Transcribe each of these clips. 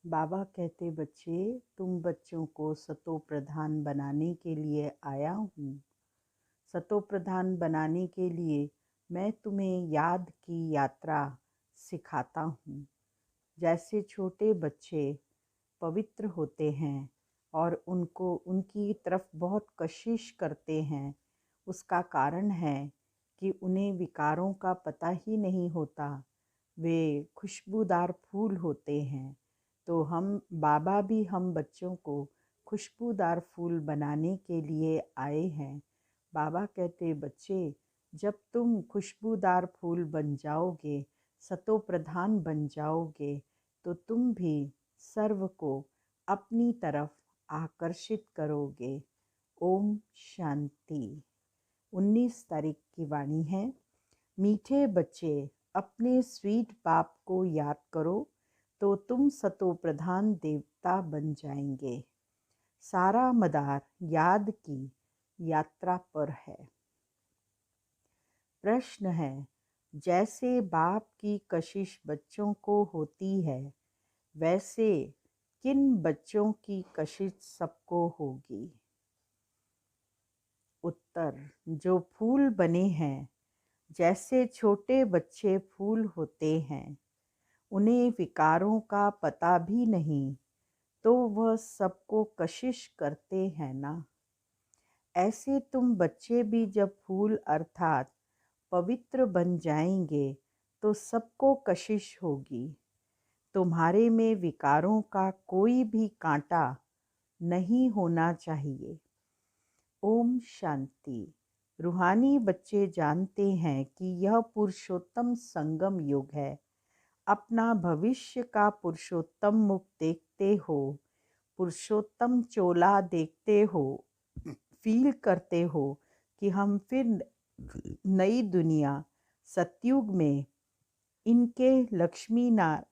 बाबा कहते बच्चे, तुम बच्चों को सतो प्रधान बनाने के लिए आया हूँ। सतो प्रधान बनाने के लिए मैं तुम्हें याद की यात्रा सिखाता हूँ। जैसे छोटे बच्चे पवित्र होते हैं और उनको उनकी तरफ बहुत कशिश करते हैं, उसका कारण है कि उन्हें विकारों का पता ही नहीं होता। वे खुशबूदार फूल होते हैं। तो हम बाबा भी हम बच्चों को खुशबूदार फूल बनाने के लिए आए हैं। बाबा कहते बच्चे, जब तुम खुशबूदार फूल बन जाओगे, सतो प्रधान बन जाओगे, तो तुम भी सर्व को अपनी तरफ आकर्षित करोगे। ओम शांति। 19 तारीख की वाणी है। मीठे बच्चे, अपने स्वीट बाप को याद करो तो तुम सतो प्रधान देवता बन जाएंगे। सारा मदार याद की यात्रा पर है। प्रश्न है, जैसे बाप की कशिश बच्चों को होती है, वैसे किन बच्चों की कशिश सबको होगी? उत्तर, जो फूल बने हैं। जैसे छोटे बच्चे फूल होते हैं, उन्हें विकारों का पता भी नहीं, तो वह सबको कशिश करते हैं ना। ऐसे तुम बच्चे भी जब फूल अर्थात पवित्र बन जाएंगे, तो सबको कशिश होगी। तुम्हारे में विकारों का कोई भी कांटा नहीं होना चाहिए। ओम शांति। रूहानी बच्चे जानते हैं कि यह पुरुषोत्तम संगम युग है। अपना भविष्य का पुरुषोत्तम मुख देखते हो, पुरुषोत्तम चोला देखते हो, फील करते हो कि हम फिर नई दुनिया सतयुग में इनके लक्ष्मी नारायण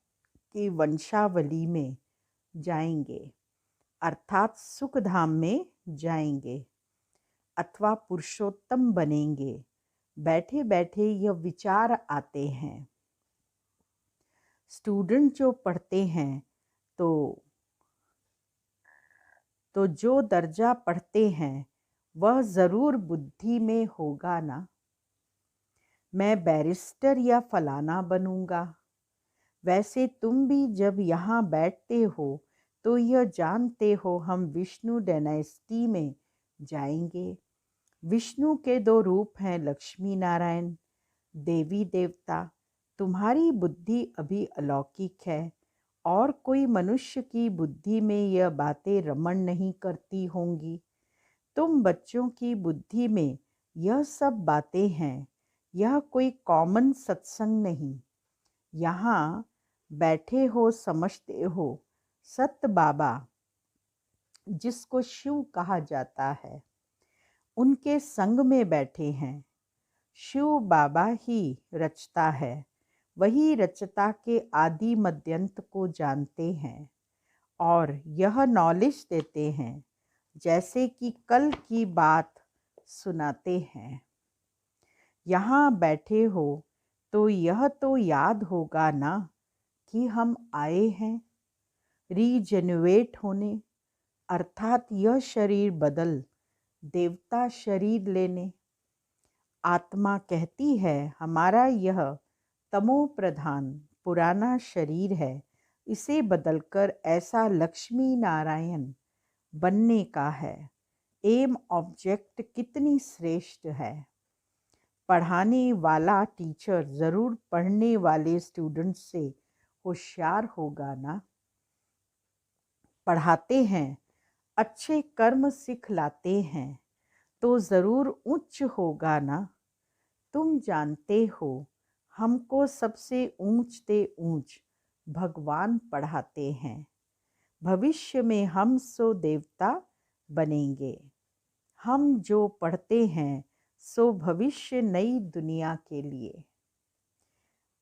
की वंशावली में जाएंगे, अर्थात सुख धाम में जाएंगे अथवा पुरुषोत्तम बनेंगे। बैठे बैठे यह विचार आते हैं। स्टूडेंट जो पढ़ते हैं तो जो दर्जा पढ़ते हैं वह ज़रूर बुद्धि में होगा ना। मैं बैरिस्टर या फलाना बनूंगा। वैसे तुम भी जब यहाँ बैठते हो तो यह जानते हो हम विष्णु डायनेस्टी में जाएंगे। विष्णु के 2 रूप हैं, लक्ष्मी नारायण, देवी देवता। तुम्हारी बुद्धि अभी अलौकिक है और कोई मनुष्य की बुद्धि में यह बातें रमण नहीं करती होंगी। तुम बच्चों की बुद्धि में यह सब बातें हैं। यह कोई कॉमन सत्संग नहीं। यहाँ बैठे हो, समझते हो, सत बाबा जिसको शिव कहा जाता है, उनके संग में बैठे हैं। शिव बाबा ही रचता है, वही रचता के आदि मध्यंत को जानते हैं और यह नॉलेज देते हैं, जैसे कि कल की बात सुनाते हैं। यहाँ बैठे हो तो यह तो याद होगा ना कि हम आए हैं रीजेन्युएट होने, अर्थात यह शरीर बदल देवता शरीर लेने। आत्मा कहती है हमारा यह तमो प्रधान पुराना शरीर है, इसे बदलकर ऐसा लक्ष्मी नारायण बनने का है। एम ऑब्जेक्ट कितनी श्रेष्ठ है। पढ़ाने वाला टीचर ज़रूर पढ़ने वाले स्टूडेंट से होशियार होगा ना। पढ़ाते हैं, अच्छे कर्म सिखलाते हैं, तो ज़रूर उच्च होगा ना। तुम जानते हो हमको सबसे ऊंचते ऊंच भगवान पढ़ाते हैं। भविष्य में हम सो देवता बनेंगे। हम जो पढ़ते हैं सो भविष्य नई दुनिया के लिए,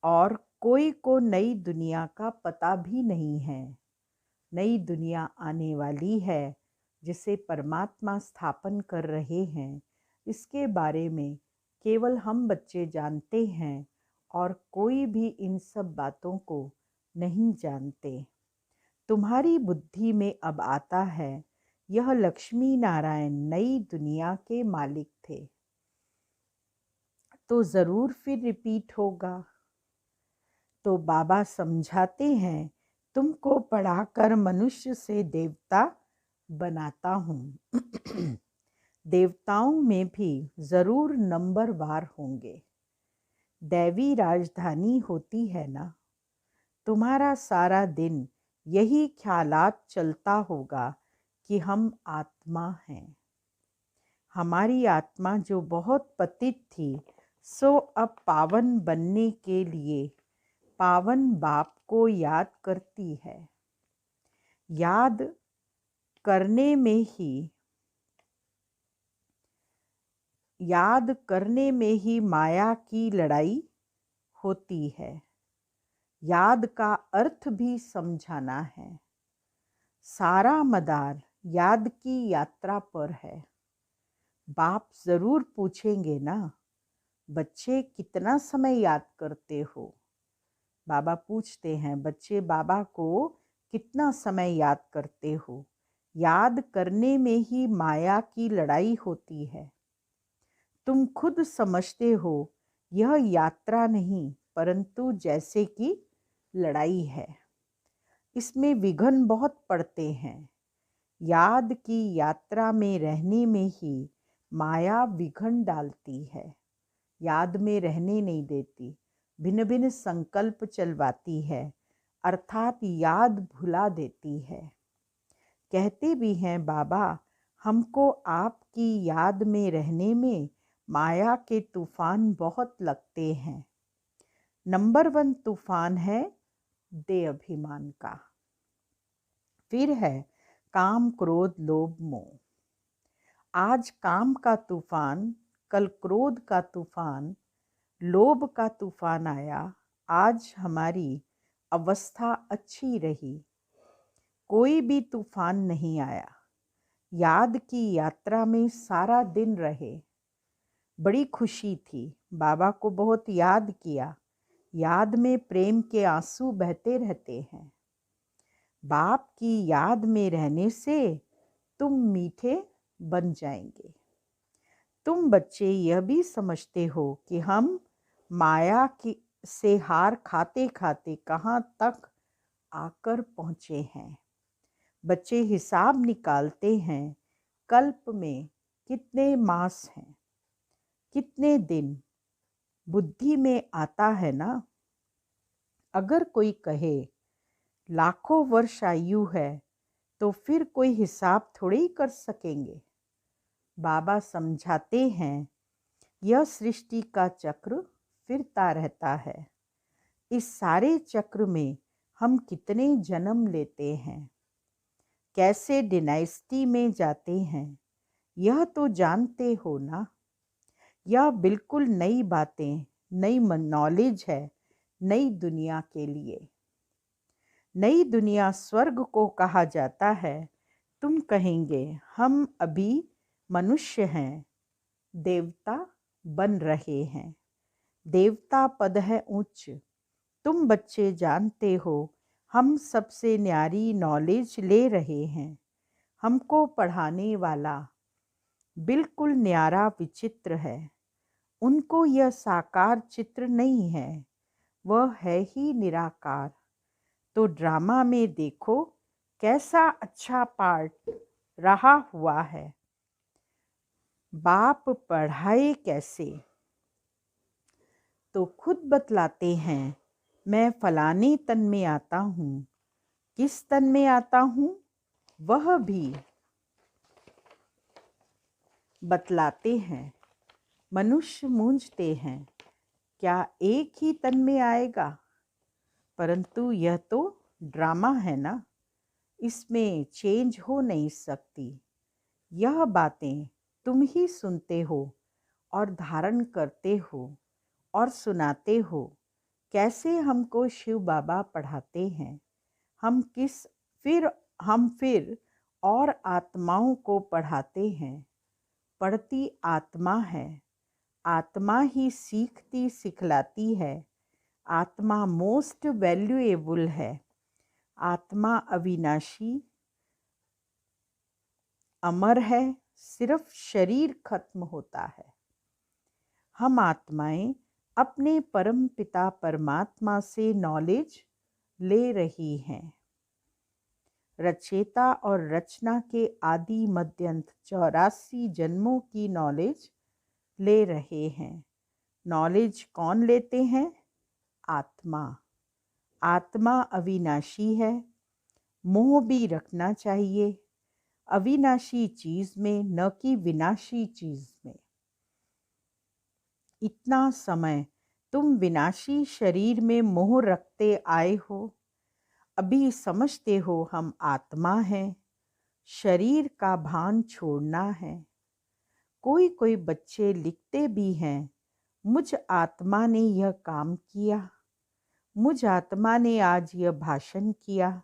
और कोई को नई दुनिया का पता भी नहीं है। नई दुनिया आने वाली है जिसे परमात्मा स्थापन कर रहे हैं, इसके बारे में केवल हम बच्चे जानते हैं और कोई भी इन सब बातों को नहीं जानते। तुम्हारी बुद्धि में अब आता है यह लक्ष्मी नारायण नई दुनिया के मालिक थे, तो ज़रूर फिर रिपीट होगा। तो बाबा समझाते हैं, तुमको पढ़ाकर मनुष्य से देवता बनाता हूँ। देवताओं में भी ज़रूर नंबरवार होंगे। दैवी राजधानी होती है ना। तुम्हारा सारा दिन यही ख्यालात चलता होगा कि हम आत्मा हैं। हमारी आत्मा जो बहुत पतित थी, सो अब पावन बनने के लिए पावन बाप को याद करती है। याद करने में ही माया की लड़ाई होती है। याद का अर्थ भी समझाना है। सारा मदार याद की यात्रा पर है। बाप ज़रूर पूछेंगे ना, बच्चे कितना समय याद करते हो? बाबा पूछते हैं, बच्चे बाबा को कितना समय याद करते हो? याद करने में ही माया की लड़ाई होती है। तुम खुद समझते हो यह यात्रा नहीं परंतु जैसे कि लड़ाई है। इसमें विघ्न बहुत पड़ते हैं। याद की यात्रा में रहने में ही माया विघ्न डालती है। याद में रहने नहीं देती, भिन्न भिन्न संकल्प चलवाती है, अर्थात याद भुला देती है। कहते भी हैं बाबा, हमको आपकी याद में रहने में माया के तूफान बहुत लगते हैं। नंबर 1 तूफान है देह अभिमान का, फिर है काम क्रोध लोभ मोह। आज काम का तूफान, कल क्रोध का तूफान, लोभ का तूफान आया। आज हमारी अवस्था अच्छी रही, कोई भी तूफान नहीं आया। याद की यात्रा में सारा दिन रहे, बड़ी खुशी थी। बाबा को बहुत याद किया। याद में प्रेम के आंसू बहते रहते हैं। बाप की याद में रहने से तुम मीठे बन जाएंगे। तुम बच्चे यह भी समझते हो कि हम माया की से हार खाते खाते कहाँ तक आकर पहुँचे हैं। बच्चे हिसाब निकालते हैं, कल्प में कितने मास हैं, कितने दिन। बुद्धि में आता है ना। अगर कोई कहे लाखों वर्ष आयु है तो फिर कोई हिसाब थोड़े ही कर सकेंगे। बाबा समझाते हैं, यह सृष्टि का चक्र फिरता रहता है। इस सारे चक्र में हम कितने जन्म लेते हैं, कैसे डिनाइस्टी में जाते हैं, यह तो जानते हो ना। यह बिल्कुल नई बातें, नई नॉलेज है नई दुनिया के लिए। नई दुनिया स्वर्ग को कहा जाता है। तुम कहेंगे हम अभी मनुष्य हैं, देवता बन रहे हैं। देवता पद है उच्च। तुम बच्चे जानते हो हम सबसे न्यारी नॉलेज ले रहे हैं। हमको पढ़ाने वाला बिल्कुल न्यारा विचित्र है। उनको यह साकार चित्र नहीं है, वह है ही निराकार। तो ड्रामा में देखो कैसा अच्छा पार्ट रहा हुआ है। बाप पढ़ाए कैसे, तो खुद बतलाते हैं, मैं फलाने तन में आता हूँ। किस तन में आता हूँ वह भी बतलाते हैं। मनुष्य मूंझते हैं, क्या एक ही तन में आएगा? परंतु यह तो ड्रामा है ना, इसमें चेंज हो नहीं सकती। यह बातें तुम ही सुनते हो और धारण करते हो और सुनाते हो। कैसे हमको शिव बाबा पढ़ाते हैं। हम फिर और आत्माओं को पढ़ाते हैं। पढ़ती आत्मा है। आत्मा ही सीखती सिखलाती है। आत्मा मोस्ट वैल्यूएबल है। आत्मा अविनाशी अमर है, सिर्फ शरीर खत्म होता है। हम आत्माएं अपने परम पिता परमात्मा से नॉलेज ले रही हैं। रचेता और रचना के आदि मध्यंत 84 जन्मों की नॉलेज ले रहे हैं। नॉलेज कौन लेते हैं? आत्मा। आत्मा अविनाशी है। मोह भी रखना चाहिए अविनाशी चीज में, न कि विनाशी चीज में। इतना समय तुम विनाशी शरीर में मोह रखते आए हो। अभी समझते हो हम आत्मा हैं, शरीर का भान छोड़ना है। कोई कोई बच्चे लिखते भी हैं, मुझ आत्मा ने यह काम किया, मुझ आत्मा ने आज यह भाषण किया,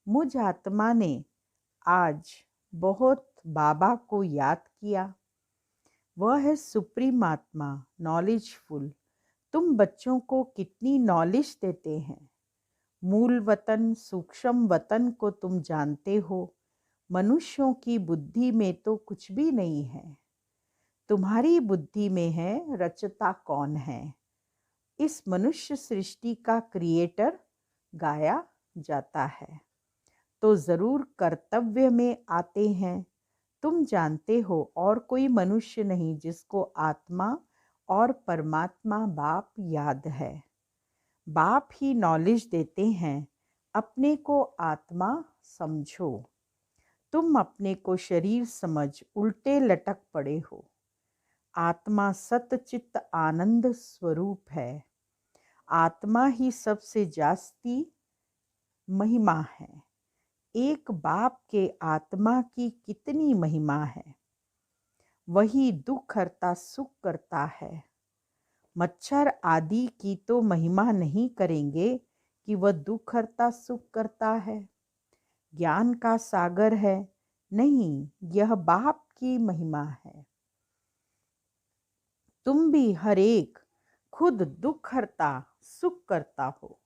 मुझ आत्मा ने आज बहुत बाबा को याद किया। वह है सुप्रीम आत्मा, नॉलेजफुल। तुम बच्चों को कितनी नॉलेज देते हैं। मूल वतन, सूक्ष्म वतन को तुम जानते हो। मनुष्यों की बुद्धि में तो कुछ भी नहीं है। तुम्हारी बुद्धि में है रचता कौन है। इस मनुष्य सृष्टि का क्रिएटर गाया जाता है, तो जरूर कर्तव्य में आते हैं। तुम जानते हो और कोई मनुष्य नहीं जिसको आत्मा और परमात्मा बाप याद है। बाप ही नॉलेज देते हैं, अपने को आत्मा समझो। तुम अपने को शरीर समझ उल्टे लटक पड़े हो। आत्मा सतचित्त आनंद स्वरूप है। आत्मा ही सबसे जास्ती महिमा है। एक बाप के आत्मा की कितनी महिमा है। वही दुख हरता सुख करता है। मच्छर आदि की तो महिमा नहीं करेंगे कि वह दुख हरता सुख करता है। ज्ञान का सागर है, नहीं, यह बाप की महिमा है। तुम भी हर एक खुद दुख हरता सुख करता हो,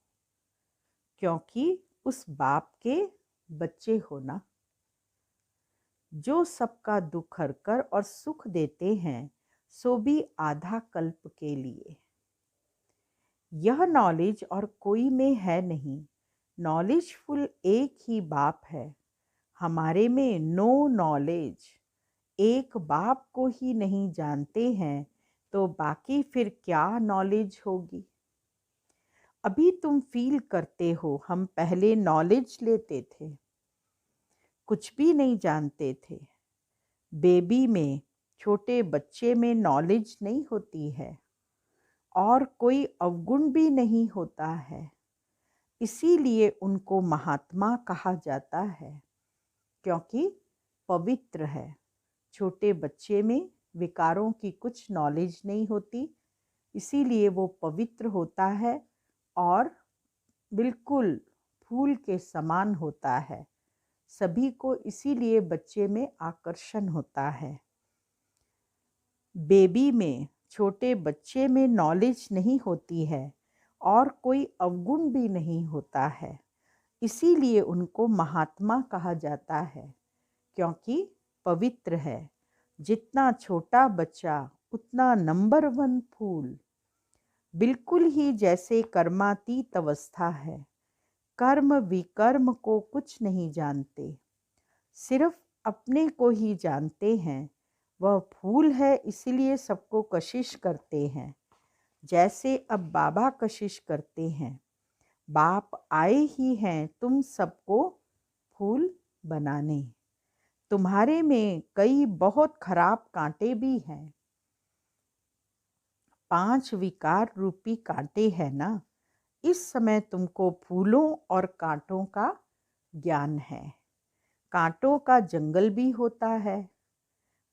क्योंकि उस बाप के बच्चे हो ना। जो सबका दुख हरकर और सुख देते हैं, सो भी आधा कल्प के लिए। यह नॉलेज और कोई में है नहीं। नॉलेजफुल एक ही बाप है। हमारे में नो नॉलेज। एक बाप को ही नहीं जानते हैं, तो बाकी फिर क्या नॉलेज होगी। अभी तुम फील करते हो हम पहले नॉलेज लेते थे, कुछ भी नहीं जानते थे। बेबी में, छोटे बच्चे में नॉलेज नहीं होती है और कोई अवगुण भी नहीं होता है। इसीलिए उनको महात्मा कहा जाता है, क्योंकि पवित्र है। छोटे बच्चे में विकारों की कुछ नॉलेज नहीं होती, इसीलिए वो पवित्र होता है और बिल्कुल फूल के समान होता है। सभी को इसीलिए बच्चे में आकर्षण होता है। बेबी में, छोटे बच्चे में नॉलेज नहीं होती है और कोई अवगुण भी नहीं होता है, इसीलिए उनको महात्मा कहा जाता है, क्योंकि पवित्र है। जितना छोटा बच्चा उतना नंबर 1 फूल। बिल्कुल ही जैसे कर्मातीत अवस्था है। कर्म विकर्म को कुछ नहीं जानते, सिर्फ अपने को ही जानते हैं। वह फूल है, इसलिए सबको कशिश करते हैं। जैसे अब बाबा कशिश करते हैं। बाप आए ही हैं तुम सबको फूल बनाने। तुम्हारे में कई बहुत खराब कांटे भी हैं। 5 विकार रूपी कांटे हैं ना। इस समय तुमको फूलों और कांटों का ज्ञान है। कांटों का जंगल भी होता है।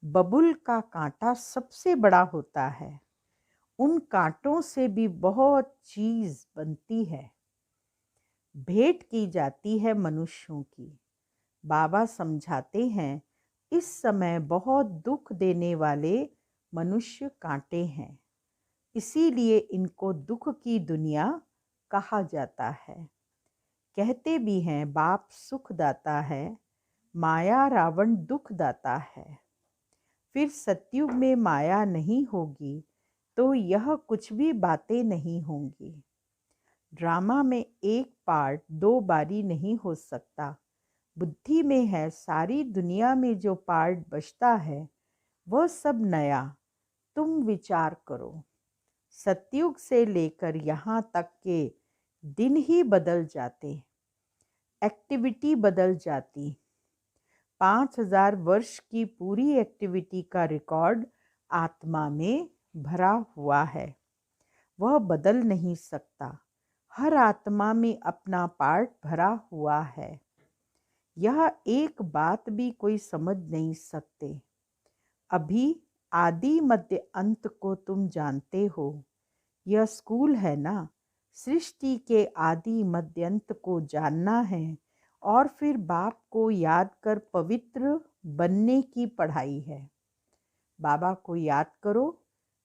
बबुल का कांटा सबसे बड़ा होता है। उन कांटों से भी बहुत चीज बनती है, भेंट की जाती है मनुष्यों की। बाबा समझाते हैं, इस समय बहुत दुख देने वाले मनुष्य कांटे हैं, इसीलिए इनको दुख की दुनिया कहा जाता है। कहते भी हैं बाप सुख दाता है, माया रावण दुख दाता है। फिर सतयुग में माया नहीं होगी तो यह कुछ भी बातें नहीं होंगी। ड्रामा में एक पार्ट 2 बारी नहीं हो सकता। बुद्धि में है सारी दुनिया में जो पार्ट बचता है वह सब नया। तुम विचार करो, सतयुग से लेकर यहाँ तक के दिन ही बदल जाते, एक्टिविटी बदल जाती। 5000 वर्ष की पूरी एक्टिविटी का रिकॉर्ड आत्मा में भरा हुआ है, वह बदल नहीं सकता। हर आत्मा में अपना पार्ट भरा हुआ है। यह एक बात भी कोई समझ नहीं सकते। अभी आदि मध्य अंत को तुम जानते हो। यह स्कूल है ना, सृष्टि के आदि मध्य अंत को जानना है और फिर बाप को याद कर पवित्र बनने की पढ़ाई है। बाबा को याद करो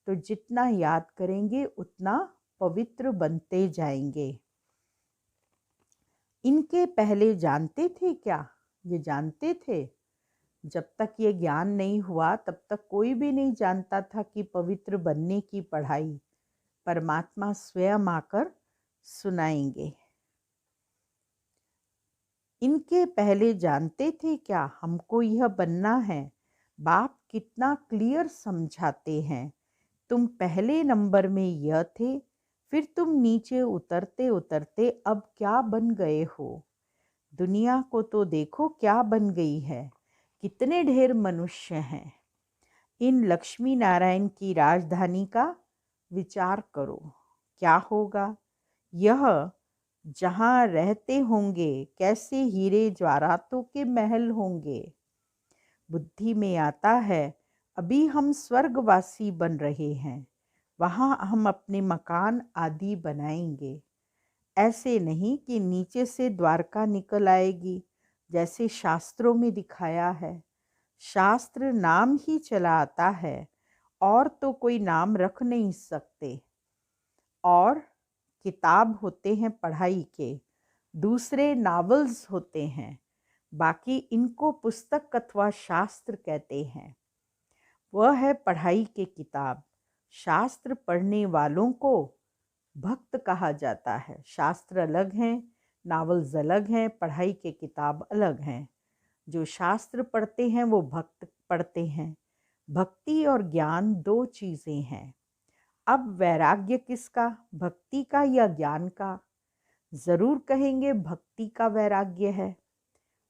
तो जितना याद करेंगे उतना पवित्र बनते जाएंगे। इनके पहले जानते थे क्या? ये जानते थे? जब तक ये ज्ञान नहीं हुआ तब तक कोई भी नहीं जानता था कि पवित्र बनने की पढ़ाई परमात्मा स्वयं आकर सुनाएंगे। इनके पहले जानते थे क्या हमको यह बनना है? बाप कितना क्लियर समझाते हैं। तुम पहले नंबर में यह थे, फिर तुम नीचे उतरते उतरते अब क्या बन गए हो। दुनिया को तो देखो क्या बन गई है, कितने ढेर मनुष्य हैं। इन लक्ष्मी नारायण की राजधानी का विचार करो, क्या होगा। यह जहाँ रहते होंगे कैसे हीरे जवाहरातों के महल होंगे। बुद्धि में आता है अभी हम स्वर्गवासी बन रहे हैं, वहाँ हम अपने मकान आदि बनाएंगे। ऐसे नहीं कि नीचे से द्वारका निकल आएगी जैसे शास्त्रों में दिखाया है। शास्त्र नाम ही चला आता है और तो कोई नाम रख नहीं सकते। और किताब होते हैं पढ़ाई के, दूसरे नावल्स होते हैं, बाकी इनको पुस्तक अथवा शास्त्र कहते हैं। वह है पढ़ाई के किताब। शास्त्र पढ़ने वालों को भक्त कहा जाता है। शास्त्र अलग हैं, नावल्स अलग हैं, पढ़ाई के किताब अलग हैं। जो शास्त्र पढ़ते हैं वो भक्त पढ़ते हैं। भक्ति और ज्ञान 2 चीज़ें हैं। अब वैराग्य किसका, भक्ति का या ज्ञान का? ज़रूर कहेंगे भक्ति का वैराग्य है।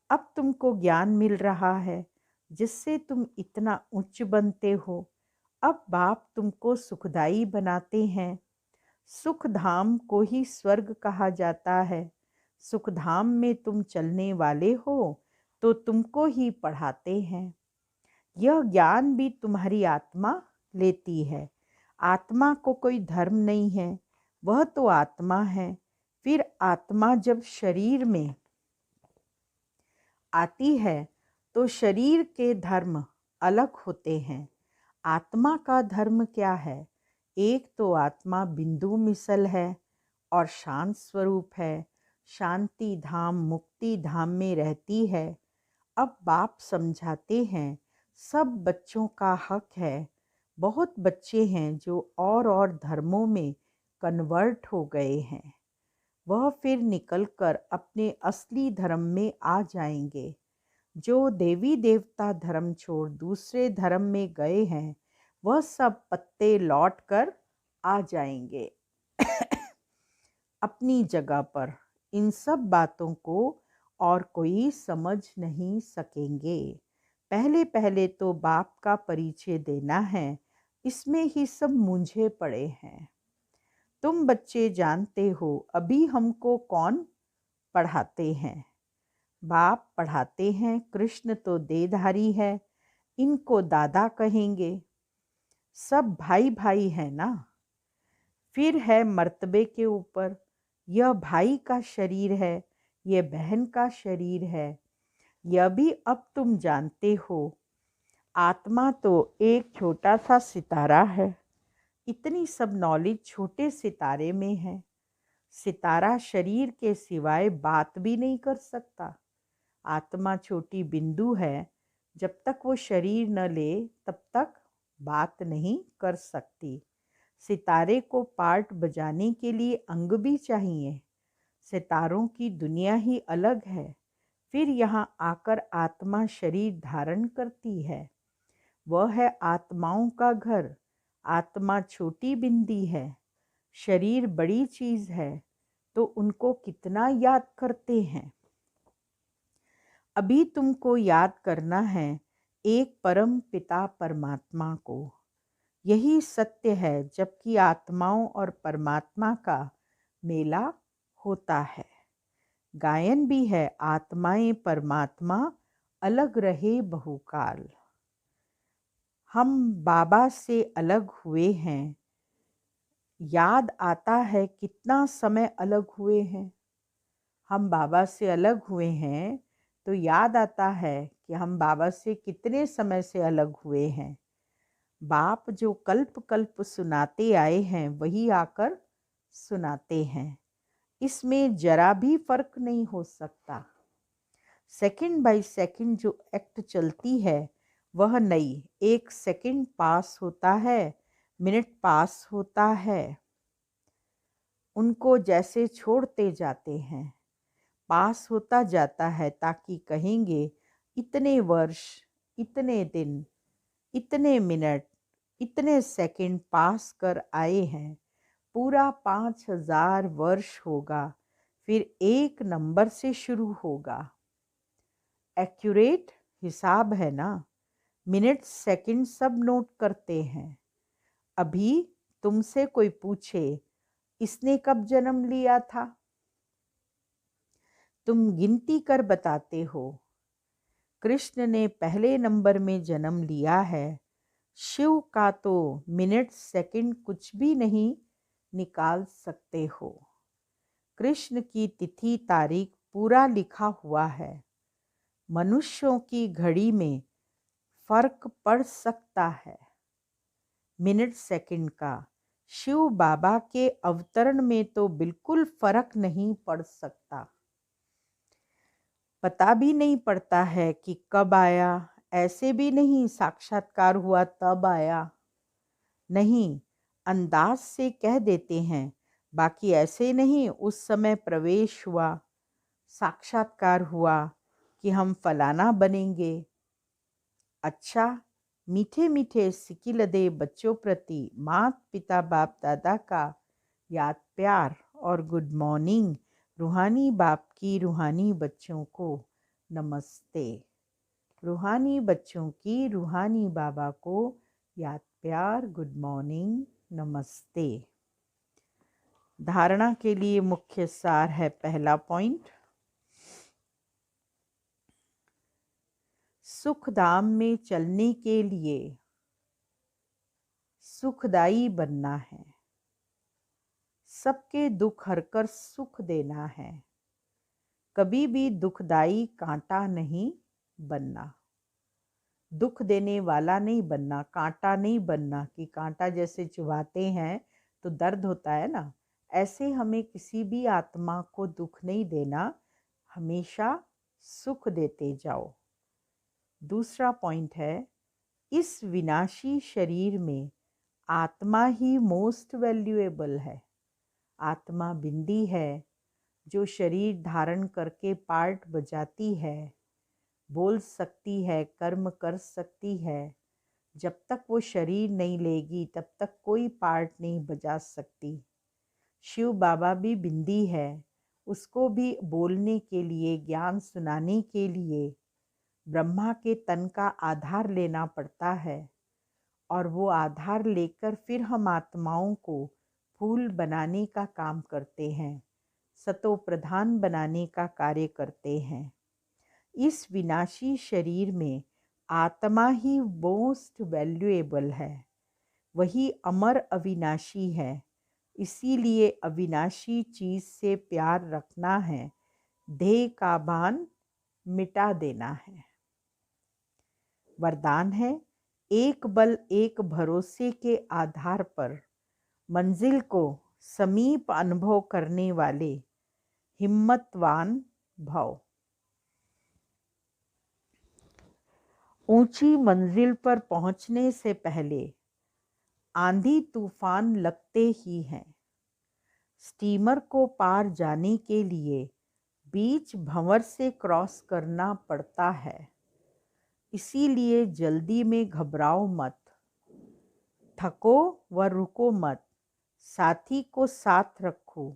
अब तुमको ज्ञान मिल रहा है जिससे तुम इतना उच्च बनते हो। अब बाप तुमको सुखदाई बनाते हैं। सुख धाम को ही स्वर्ग कहा जाता है। सुख धाम में तुम चलने वाले हो तो तुमको ही पढ़ाते हैं। यह ज्ञान भी तुम्हारी आत्मा लेती है। आत्मा को कोई धर्म नहीं है, वह तो आत्मा है। फिर आत्मा जब शरीर में आती है तो शरीर के धर्म अलग होते हैं। आत्मा का धर्म क्या है? एक तो आत्मा बिंदु मिसल है और शांत स्वरूप है, शांति धाम मुक्ति धाम में रहती है। अब बाप समझाते हैं सब बच्चों का हक है। बहुत बच्चे हैं जो और धर्मों में कन्वर्ट हो गए हैं, वह फिर निकलकर अपने असली धर्म में आ जाएंगे। जो देवी देवता धर्म छोड़ दूसरे धर्म में गए हैं वह सब पत्ते लौट कर आ जाएंगे अपनी जगह पर। इन सब बातों को और कोई समझ नहीं सकेंगे। पहले पहले तो बाप का परिचय देना है, इसमें ही सब मूंझे पड़े हैं। तुम बच्चे जानते हो अभी हमको कौन पढ़ाते हैं? बाप पढ़ाते हैं। कृष्ण तो देहधारी है, इनको दादा कहेंगे। सब भाई भाई है ना। फिर है मर्तबे के ऊपर, यह भाई का शरीर है, यह बहन का शरीर है। यह भी अब तुम जानते हो। आत्मा तो एक छोटा सा सितारा है। इतनी सब नॉलेज छोटे सितारे में है। सितारा शरीर के सिवाय बात भी नहीं कर सकता। आत्मा छोटी बिंदु है, जब तक वो शरीर न ले तब तक बात नहीं कर सकती। सितारे को पार्ट बजाने के लिए अंग भी चाहिए। सितारों की दुनिया ही अलग है। फिर यहाँ आकर आत्मा शरीर धारण करती है। वह है आत्माओं का घर। आत्मा छोटी बिंदी है, शरीर बड़ी चीज है, तो उनको कितना याद करते हैं। अभी तुमको याद करना है एक परम पिता परमात्मा को। यही सत्य है, जबकि आत्माओं और परमात्मा का मेला होता है। गायन भी है, आत्माएं परमात्मा अलग रहे बहुकाल। हम बाबा से अलग हुए हैं, याद आता है कितना समय अलग हुए हैं। हम बाबा से अलग हुए हैं तो याद आता है कि हम बाबा से कितने समय से अलग हुए हैं। बाप जो कल्प कल्प सुनाते आए हैं वही आकर सुनाते हैं। इसमें जरा भी फर्क नहीं हो सकता। सेकंड बाय सेकंड जो एक्ट चलती है वह नई। एक सेकंड पास होता है, मिनट पास होता है, उनको जैसे छोड़ते जाते हैं, पास होता जाता है, ताकि कहेंगे इतने वर्ष, इतने दिन, इतने मिनट, इतने सेकंड पास कर आए हैं। पूरा 5000 वर्ष होगा, फिर एक नंबर से शुरू होगा। एक्यूरेट हिसाब है ना। मिनट सेकंड सब नोट करते हैं। अभी तुमसे कोई पूछे इसने कब जन्म लिया था, तुम गिनती कर बताते हो। कृष्ण ने पहले नंबर में जन्म लिया है। शिव का तो मिनट सेकंड कुछ भी नहीं निकाल सकते हो। कृष्ण की तिथि तारीख पूरा लिखा हुआ है। मनुष्यों की घड़ी में फर्क पड़ सकता है मिनट सेकंड का। शिव बाबा के अवतरण में तो बिल्कुल फर्क नहीं पड़ सकता। पता भी नहीं पड़ता है कि कब आया, ऐसे भी नहीं साक्षात्कार हुआ तब आया, नहीं, अंदाज से कह देते हैं। बाकी ऐसे नहीं उस समय प्रवेश हुआ, साक्षात्कार हुआ कि हम फलाना बनेंगे। अच्छा, मीठे मीठे सिकिलदे बच्चों प्रति माता पिता बाप दादा का याद प्यार और गुड मॉर्निंग। रूहानी बाप की रूहानी बच्चों को नमस्ते। रूहानी बच्चों की रूहानी बाबा को याद प्यार, गुड मॉर्निंग, नमस्ते। धारणा के लिए मुख्य सार है। पहला पॉइंट, सुखधाम में चलने के लिए सुखदाई बनना है। सबके दुख हरकर सुख देना है। कभी भी दुखदाई कांटा नहीं बनना, दुख देने वाला नहीं बनना, कांटा नहीं बनना कि कांटा जैसे चुभाते हैं तो दर्द होता है ना, ऐसे हमें किसी भी आत्मा को दुख नहीं देना, हमेशा सुख देते जाओ। दूसरा पॉइंट है, इस विनाशी शरीर में आत्मा ही मोस्ट वैल्यूएबल है। आत्मा बिंदी है जो शरीर धारण करके पार्ट बजाती है, बोल सकती है, कर्म कर सकती है। जब तक वो शरीर नहीं लेगी तब तक कोई पार्ट नहीं बजा सकती। शिव बाबा भी बिंदी है, उसको भी बोलने के लिए, ज्ञान सुनाने के लिए ब्रह्मा के तन का आधार लेना पड़ता है, और वो आधार लेकर फिर हम आत्माओं को फूल बनाने का काम करते हैं, सतो प्रधान बनाने का कार्य करते हैं। इस विनाशी शरीर में आत्मा ही मोस्ट वैल्यूएबल है, वही अमर अविनाशी है। इसीलिए अविनाशी चीज से प्यार रखना है, देह का भान मिटा देना है। वरदान है, एक बल एक भरोसे के आधार पर मंजिल को समीप अनुभव करने वाले हिम्मतवान भव। ऊंची मंजिल पर पहुंचने से पहले आंधी तूफान लगते ही हैं। स्टीमर को पार जाने के लिए बीच भंवर से क्रॉस करना पड़ता है। इसीलिए जल्दी में घबराओ मत, थको व रुको मत, साथी को साथ रखो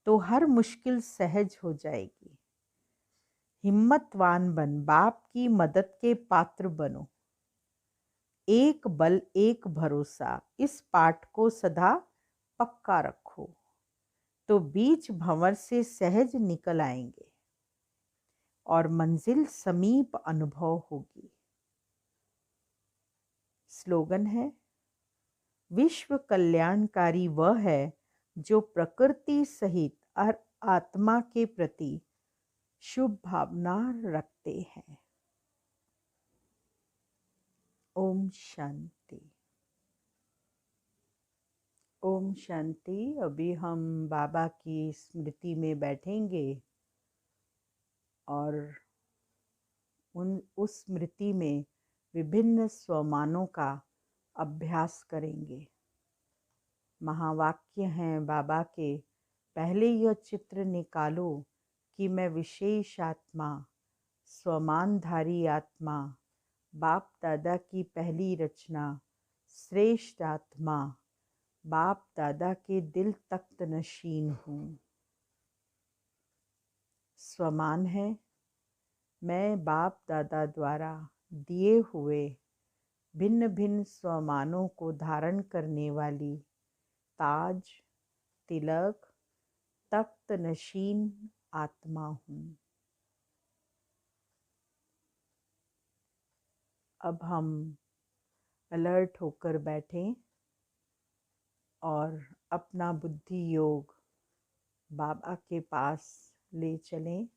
तो हर मुश्किल सहज हो जाएगी। हिम्मतवान बन बाप की मदद के पात्र बनो। एक बल एक भरोसा, इस पाठ को सदा पक्का रखो तो बीच भंवर से सहज निकल आएंगे और मंजिल समीप अनुभव होगी। स्लोगन है, विश्व कल्याणकारी वह है जो प्रकृति सहित आत्मा के प्रति शुभ भावना रखते हैं। ओम शांति। ओम शांति। अभी हम बाबा की स्मृति में बैठेंगे और उस स्मृति में विभिन्न स्वमानों का अभ्यास करेंगे। महावाक्य हैं बाबा के, पहले यह चित्र निकालो कि मैं विशेष आत्मा, स्वमानधारी आत्मा, बाप दादा की पहली रचना, श्रेष्ठ आत्मा, बाप दादा के दिल तख्त नशीन हूँ। स्वमान है, मैं बाप दादा द्वारा दिए हुए भिन्न भिन्न स्वमानों को धारण करने वाली ताज, तिलक, तख्त नशीन आत्मा हूँ। अब हम अलर्ट होकर बैठें और अपना बुद्धि योग बाबा के पास ले चलें।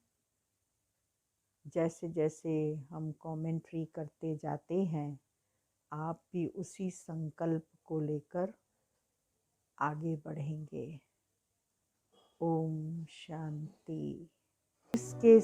जैसे जैसे हम कमेंट्री करते जाते हैं, आप भी उसी संकल्प को लेकर आगे बढ़ेंगे। ओम शांति। इसके